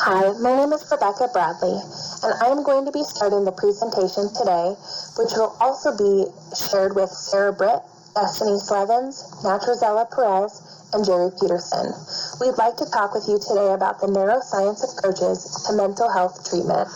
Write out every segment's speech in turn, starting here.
Hi, my name is Rebecca Bradley, and I am going to be starting the presentation today, which will also be shared with Sarah Britt, Destiny Slevins, Natrazella Perez, and Jerry Peterson. We'd like to talk with you today about the neuroscience approaches to mental health treatment.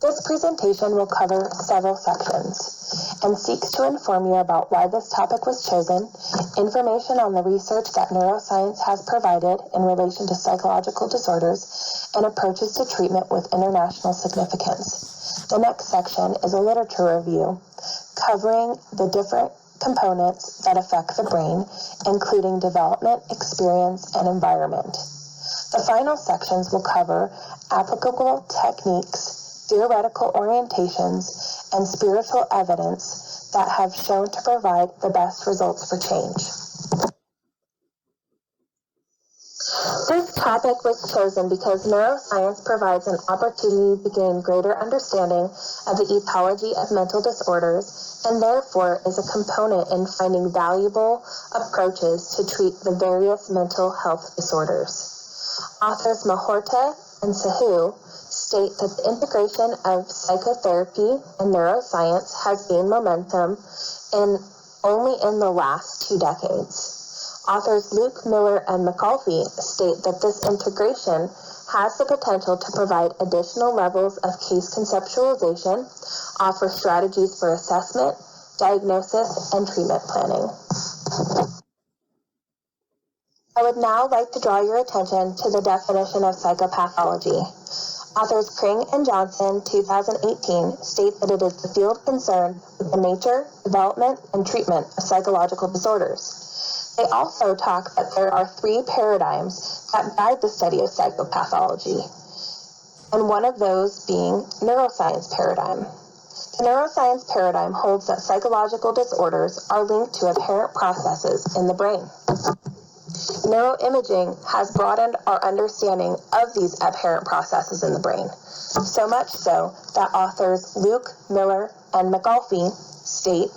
This presentation will cover several sections and seeks to inform you about why this topic was chosen, information on the research that neuroscience has provided in relation to psychological disorders, and approaches to treatment with international significance. The next section is a literature review covering the different components that affect the brain, including development, experience, and environment. The final sections will cover applicable techniques, theoretical orientations, and spiritual evidence that have shown to provide the best results for change. This topic was chosen because neuroscience provides an opportunity to gain greater understanding of the ethology of mental disorders and therefore is a component in finding valuable approaches to treat the various mental health disorders. Authors Mahorta and Sahu state that the integration of psychotherapy and neuroscience has gained momentum only in the last 2 decades. Authors Luke, Miller, and McAuliffe state that this integration has the potential to provide additional levels of case conceptualization, offer strategies for assessment, diagnosis, and treatment planning. I would now like to draw your attention to the definition of psychopathology. Authors Kring and Johnson, 2018, state that it is the field concerned with the nature, development, and treatment of psychological disorders. They also talk that there are 3 paradigms that guide the study of psychopathology, and one of those being neuroscience paradigm. The neuroscience paradigm holds that psychological disorders are linked to apparent processes in the brain. Neuroimaging has broadened our understanding of these apparent processes in the brain, so much so that authors Luke, Miller, and McAuliffe state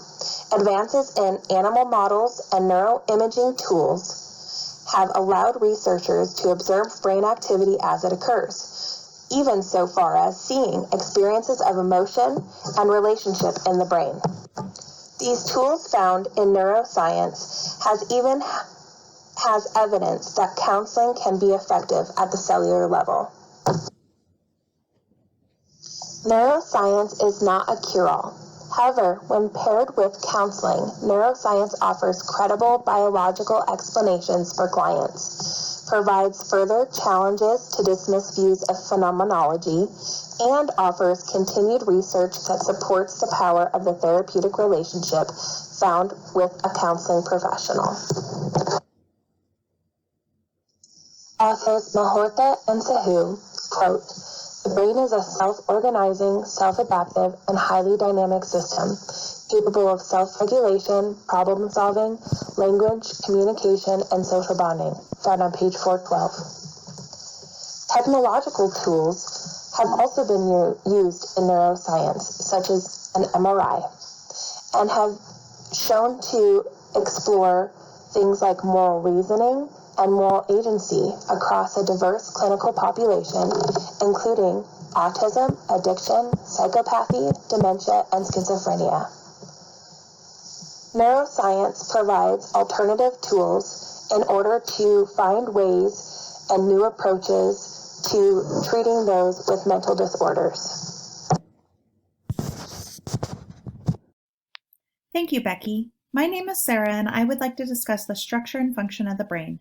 advances in animal models and neuroimaging tools have allowed researchers to observe brain activity as it occurs, even so far as seeing experiences of emotion and relationship in the brain. These tools found in neuroscience has evidence that counseling can be effective at the cellular level. Neuroscience is not a cure-all. However, when paired with counseling, neuroscience offers credible biological explanations for clients, provides further challenges to dismiss views of phenomenology, and offers continued research that supports the power of the therapeutic relationship found with a counseling professional. Authors Mahorta and Sahu quote, "The brain is a self-organizing, self-adaptive, and highly dynamic system, capable of self-regulation, problem-solving, language, communication, and social bonding," found on page 412. Technological tools have also been used in neuroscience, such as an MRI, and have shown to explore things like moral reasoning and moral agency across a diverse clinical population, including autism, addiction, psychopathy, dementia, and schizophrenia. Neuroscience provides alternative tools in order to find ways and new approaches to treating those with mental disorders. Thank you, Becky. My name is Sarah, and I would like to discuss the structure and function of the brain.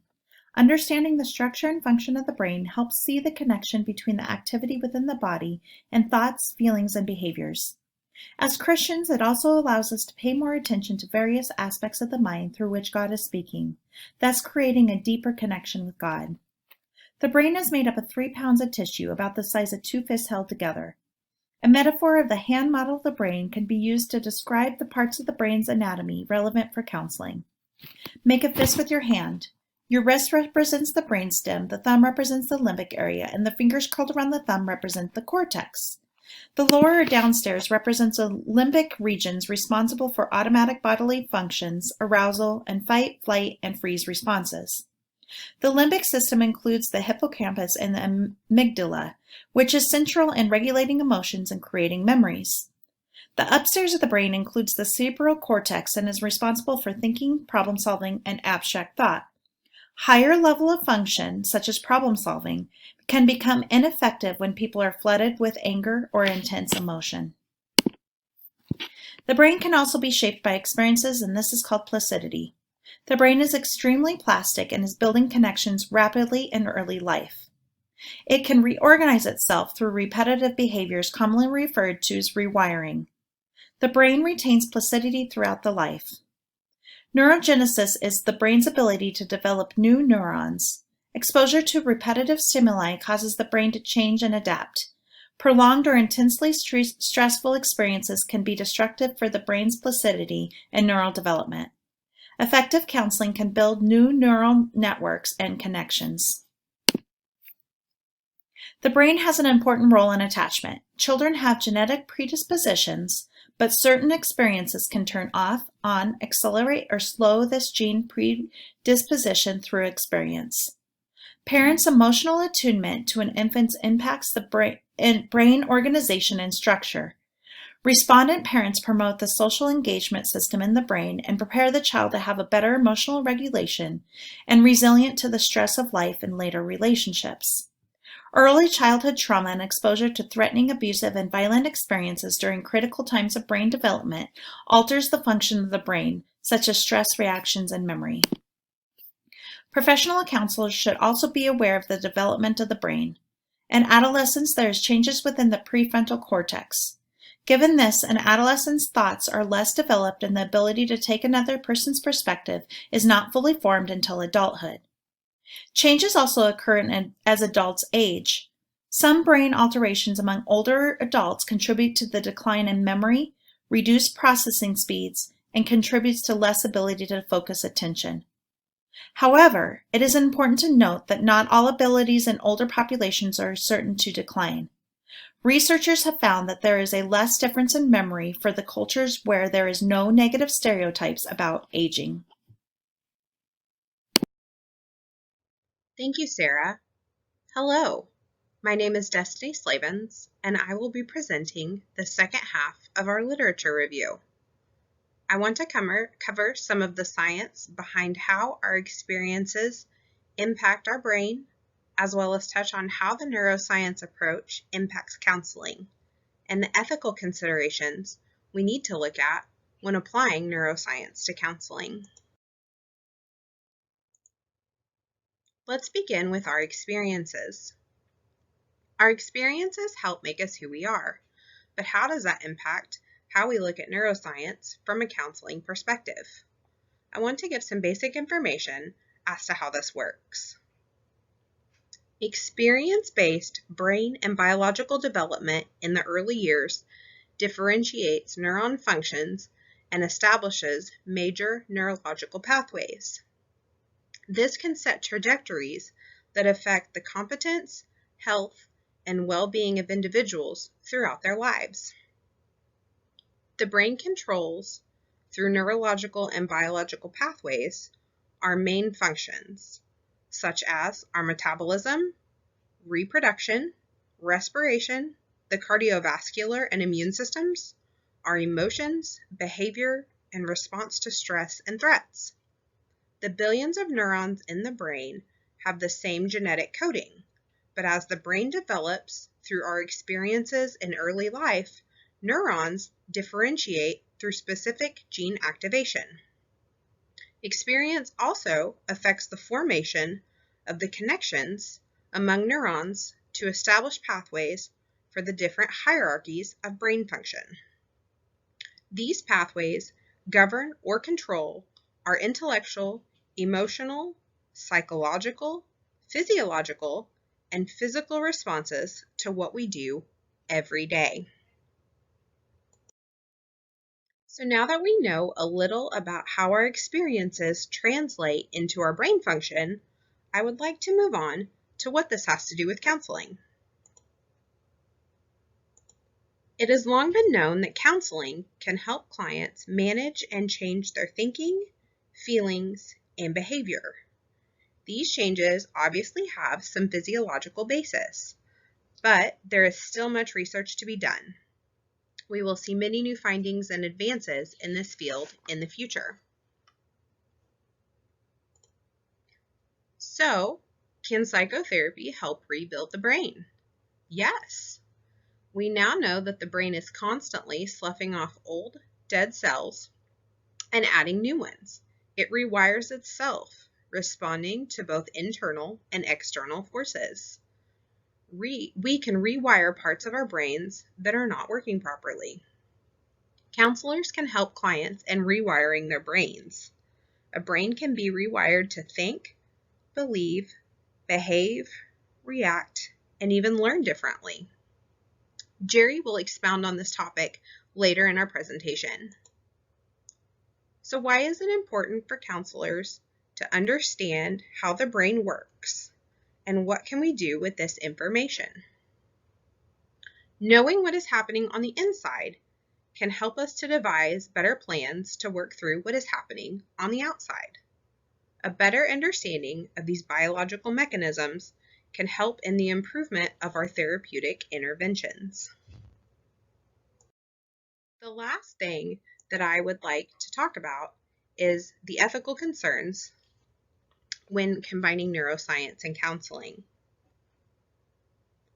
Understanding the structure and function of the brain helps see the connection between the activity within the body and thoughts, feelings, and behaviors. As Christians, it also allows us to pay more attention to various aspects of the mind through which God is speaking, thus creating a deeper connection with God. The brain is made up of 3 pounds of tissue about the size of 2 fists held together. A metaphor of the hand model of the brain can be used to describe the parts of the brain's anatomy relevant for counseling. Make a fist with your hand. Your wrist represents the brainstem, the thumb represents the limbic area, and the fingers curled around the thumb represent the cortex. The lower or downstairs represents the limbic regions responsible for automatic bodily functions, arousal, and fight, flight, and freeze responses. The limbic system includes the hippocampus and the amygdala, which is central in regulating emotions and creating memories. The upstairs of the brain includes the cerebral cortex and is responsible for thinking, problem solving, and abstract thought. Higher level of function, such as problem solving, can become ineffective when people are flooded with anger or intense emotion. The brain can also be shaped by experiences, and this is called plasticity. The brain is extremely plastic and is building connections rapidly in early life. It can reorganize itself through repetitive behaviors commonly referred to as rewiring. The brain retains plasticity throughout the life. Neurogenesis is the brain's ability to develop new neurons. Exposure to repetitive stimuli causes the brain to change and adapt. Prolonged or intensely stressful experiences can be destructive for the brain's plasticity and neural development. Effective counseling can build new neural networks and connections. The brain has an important role in attachment. Children have genetic predispositions, but certain experiences can turn off, on, accelerate, or slow this gene predisposition through experience. Parents' emotional attunement to an infant impacts the brain organization and structure. Respondent parents promote the social engagement system in the brain and prepare the child to have a better emotional regulation and resilient to the stress of life in later relationships. Early childhood trauma and exposure to threatening, abusive, and violent experiences during critical times of brain development alters the function of the brain, such as stress reactions and memory. Professional counselors should also be aware of the development of the brain. In adolescence, there is changes within the prefrontal cortex. Given this, an adolescent's thoughts are less developed and the ability to take another person's perspective is not fully formed until adulthood. Changes also occur as adults age. Some brain alterations among older adults contribute to the decline in memory, reduced processing speeds, and contributes to less ability to focus attention. However, it is important to note that not all abilities in older populations are certain to decline. Researchers have found that there is a less difference in memory for the cultures where there is no negative stereotypes about aging. Thank you, Sarah. Hello, my name is Destiny Slavens, and I will be presenting the second half of our literature review. I want to cover some of the science behind how our experiences impact our brain, as well as touch on how the neuroscience approach impacts counseling, and the ethical considerations we need to look at when applying neuroscience to counseling. Let's begin with our experiences. Our experiences help make us who we are, but how does that impact how we look at neuroscience from a counseling perspective? I want to give some basic information as to how this works. Experience-based brain and biological development in the early years differentiates neuron functions and establishes major neurological pathways. This can set trajectories that affect the competence, health, and well-being of individuals throughout their lives. The brain controls, through neurological and biological pathways, our main functions, such as our metabolism, reproduction, respiration, the cardiovascular and immune systems, our emotions, behavior, and response to stress and threats. The billions of neurons in the brain have the same genetic coding, but as the brain develops through our experiences in early life, neurons differentiate through specific gene activation. Experience also affects the formation of the connections among neurons to establish pathways for the different hierarchies of brain function. These pathways govern or control our intellectual, emotional, psychological, physiological, and physical responses to what we do every day. So now that we know a little about how our experiences translate into our brain function, I would like to move on to what this has to do with counseling. It has long been known that counseling can help clients manage and change their thinking, feelings, and behavior. These changes obviously have some physiological basis, but there is still much research to be done. We will see many new findings and advances in this field in the future. So, can psychotherapy help rebuild the brain? Yes. We now know that the brain is constantly sloughing off old, dead cells and adding new ones. It rewires itself, responding to both internal and external forces. We can rewire parts of our brains that are not working properly. Counselors can help clients in rewiring their brains. A brain can be rewired to think, believe, behave, react, and even learn differently. Jerry will expound on this topic later in our presentation. So why is it important for counselors to understand how the brain works, and what can we do with this information? Knowing what is happening on the inside can help us to devise better plans to work through what is happening on the outside. A better understanding of these biological mechanisms can help in the improvement of our therapeutic interventions. The last thing that I would like to talk about is the ethical concerns when combining neuroscience and counseling.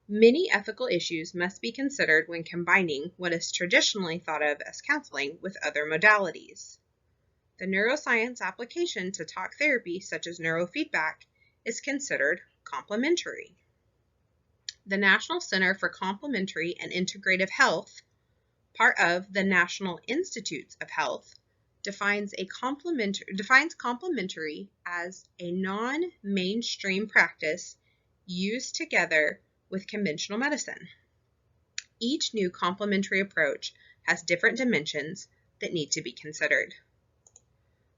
Many ethical issues must be considered when combining what is traditionally thought of as counseling with other modalities. The neuroscience application to talk therapy, such as neurofeedback, is considered complementary. The National Center for Complementary and Integrative Health, part of the National Institutes of Health, defines complementary as a non-mainstream practice used together with conventional medicine. Each new complementary approach has different dimensions that need to be considered.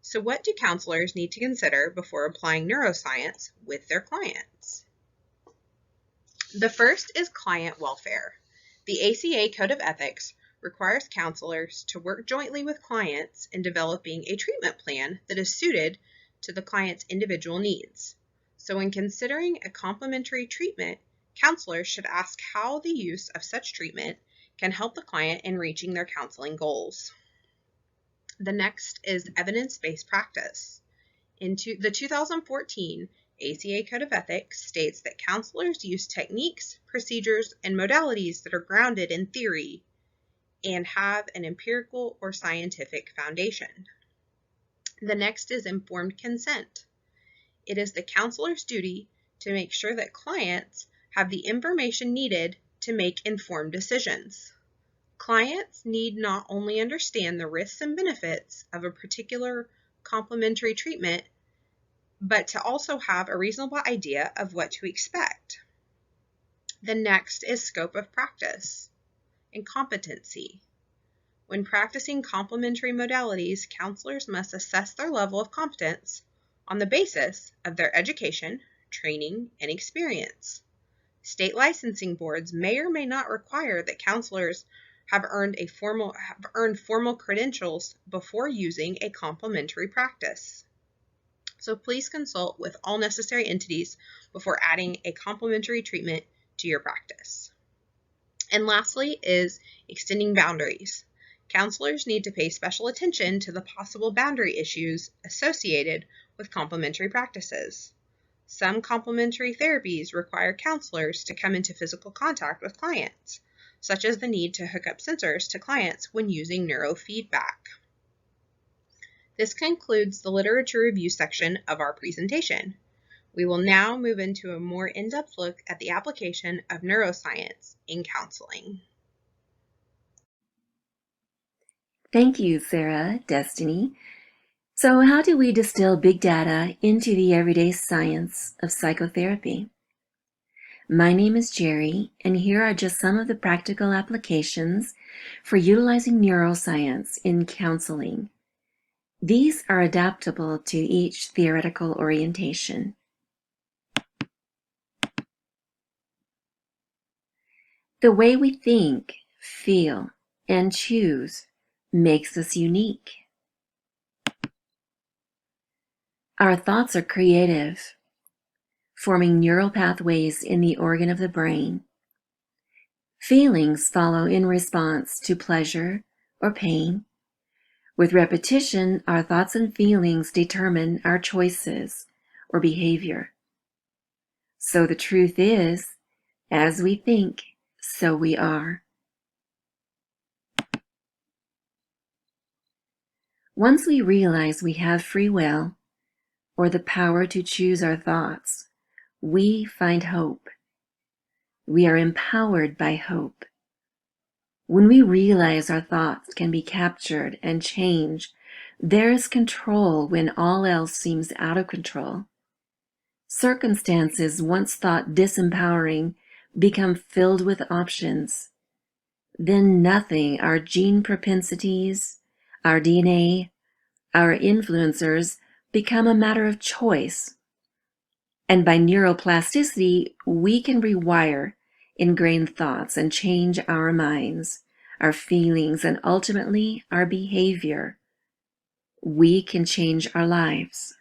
So what do counselors need to consider before applying neuroscience with their clients? The first is client welfare. The ACA Code of Ethics requires counselors to work jointly with clients in developing a treatment plan that is suited to the client's individual needs. So when considering a complementary treatment, counselors should ask how the use of such treatment can help the client in reaching their counseling goals. The next is evidence-based practice. The 2014 ACA Code of Ethics states that counselors use techniques, procedures, and modalities that are grounded in theory and have an empirical or scientific foundation. The next is informed consent. It is the counselor's duty to make sure that clients have the information needed to make informed decisions. Clients need not only understand the risks and benefits of a particular complementary treatment, but to also have a reasonable idea of what to expect. The next is scope of practice and competency. When practicing complementary modalities, counselors must assess their level of competence on the basis of their education, training, and experience. State licensing boards may or may not require that counselors have earned formal credentials before using a complementary practice. So please consult with all necessary entities before adding a complementary treatment to your practice. And lastly is extending boundaries. Counselors need to pay special attention to the possible boundary issues associated with complementary practices. Some complementary therapies require counselors to come into physical contact with clients, such as the need to hook up sensors to clients when using neurofeedback. This concludes the literature review section of our presentation. We will now move into a more in-depth look at the application of neuroscience in counseling. Thank you, Sarah, Destiny. So how do we distill big data into the everyday science of psychotherapy? My name is Jerry, and here are just some of the practical applications for utilizing neuroscience in counseling. These are adaptable to each theoretical orientation. The way we think, feel, and choose makes us unique. Our thoughts are creative, forming neural pathways in the organ of the brain. Feelings follow in response to pleasure or pain. With repetition, our thoughts and feelings determine our choices or behavior. So the truth is, as we think, so we are. Once we realize we have free will, or the power to choose our thoughts, we find hope. We are empowered by hope. When we realize our thoughts can be captured and changed, there is control when all else seems out of control. Circumstances once thought disempowering become filled with options. Then nothing, our gene propensities, our DNA, our influencers, become a matter of choice. And by neuroplasticity, we can rewire ingrained thoughts and change our minds, our feelings, and ultimately our behavior. We can change our lives.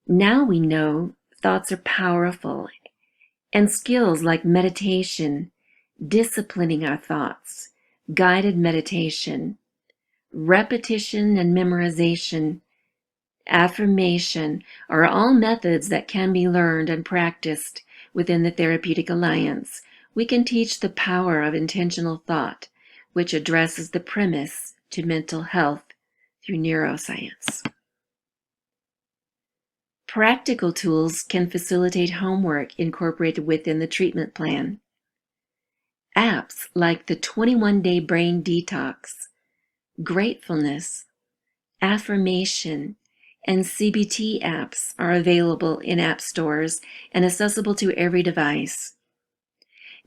Now we know thoughts are powerful, and skills like meditation, disciplining our thoughts, guided meditation, repetition and memorization, affirmation are all methods that can be learned and practiced within the Therapeutic Alliance. We can teach the power of intentional thought, which addresses the premise to mental health through neuroscience. Practical tools can facilitate homework incorporated within the treatment plan. Apps like the 21-Day Brain Detox, Gratefulness, Affirmation, and CBT apps are available in app stores and accessible to every device.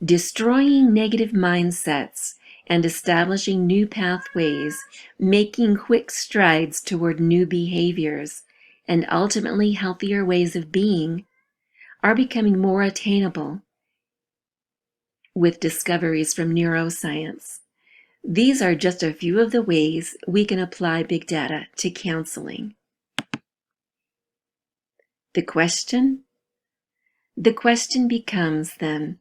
Destroying negative mindsets and establishing new pathways, making quick strides toward new behaviors, and ultimately healthier ways of being are becoming more attainable with discoveries from neuroscience. These are just a few of the ways we can apply big data to counseling. The question becomes then,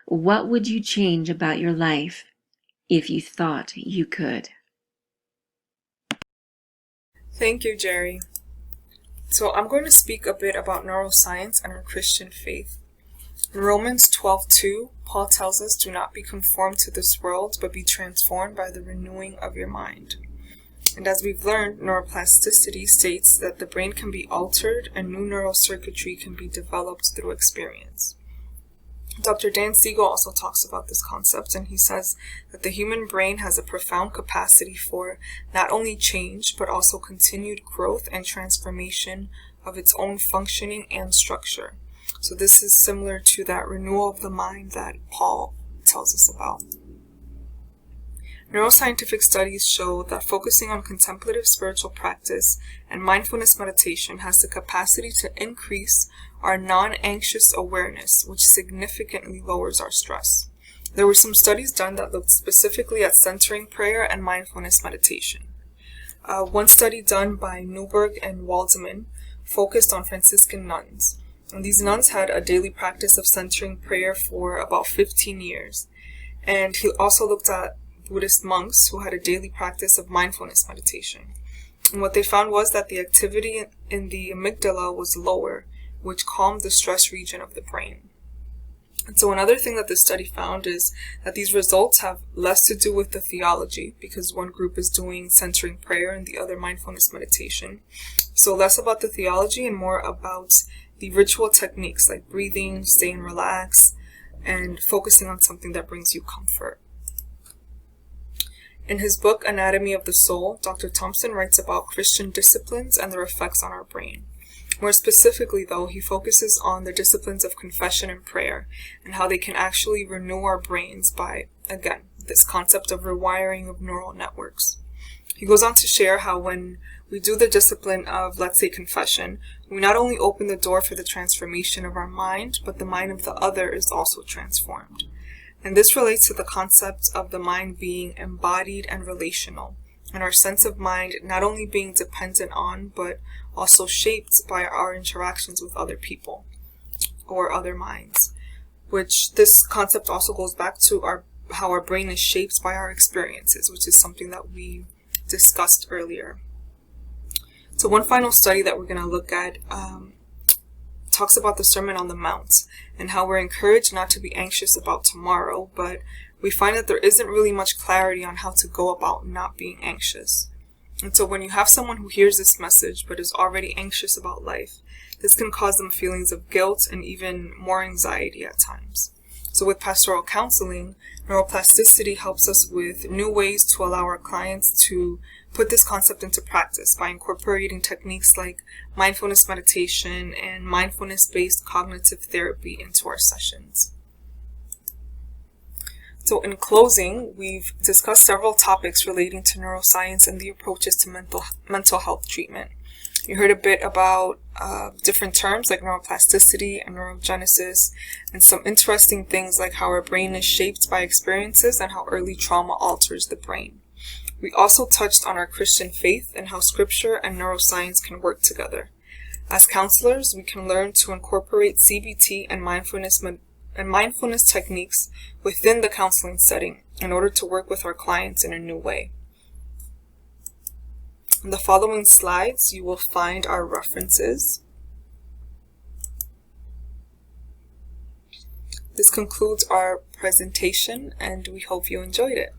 what would you change about your life if you thought you could? Thank you, Jerry. So I'm going to speak a bit about neuroscience and our Christian faith. In Romans 12:2, Paul tells us, "Do not be conformed to this world, but be transformed by the renewing of your mind." And as we've learned, neuroplasticity states that the brain can be altered and new neural circuitry can be developed through experience. Dr. Dan Siegel also talks about this concept, and he says that the human brain has a profound capacity for not only change, but also continued growth and transformation of its own functioning and structure. So this is similar to that renewal of the mind that Paul tells us about. Neuroscientific studies show that focusing on contemplative spiritual practice and mindfulness meditation has the capacity to increase our non-anxious awareness, which significantly lowers our stress. There were some studies done that looked specifically at centering prayer and mindfulness meditation. One study done by Newberg and Waldman focused on Franciscan nuns. And these nuns had a daily practice of centering prayer for about 15 years. And he also looked at Buddhist monks who had a daily practice of mindfulness meditation. And what they found was that the activity in the amygdala was lower, which calmed the stress region of the brain. And so another thing that this study found is that these results have less to do with the theology, because one group is doing centering prayer and the other mindfulness meditation. So less about the theology and more about the ritual techniques like breathing, staying relaxed, and focusing on something that brings you comfort. In his book, Anatomy of the Soul, Dr. Thompson writes about Christian disciplines and their effects on our brain. More specifically, though, he focuses on the disciplines of confession and prayer and how they can actually renew our brains by, again, this concept of rewiring of neural networks. He goes on to share how when we do the discipline of, let's say, confession, we not only open the door for the transformation of our mind, but the mind of the other is also transformed. And this relates to the concept of the mind being embodied and relational, and our sense of mind not only being dependent on, but also shaped by our interactions with other people or other minds, which this concept also goes back to how our brain is shaped by our experiences, which is something that we discussed earlier. So one final study that we're going to look at talks about the Sermon on the Mount and how we're encouraged not to be anxious about tomorrow, but we find that there isn't really much clarity on how to go about not being anxious. And so when you have someone who hears this message but is already anxious about life, this can cause them feelings of guilt and even more anxiety at times. So with pastoral counseling, neuroplasticity helps us with new ways to allow our clients to put this concept into practice by incorporating techniques like mindfulness meditation and mindfulness-based cognitive therapy into our sessions. So in closing, we've discussed several topics relating to neuroscience and the approaches to mental health treatment. You heard a bit about different terms like neuroplasticity and neurogenesis, and some interesting things like how our brain is shaped by experiences and how early trauma alters the brain. We also touched on our Christian faith and how scripture and neuroscience can work together. As counselors, we can learn to incorporate CBT and mindfulness techniques within the counseling setting in order to work with our clients in a new way. In the following slides, you will find our references. This concludes our presentation, and we hope you enjoyed it.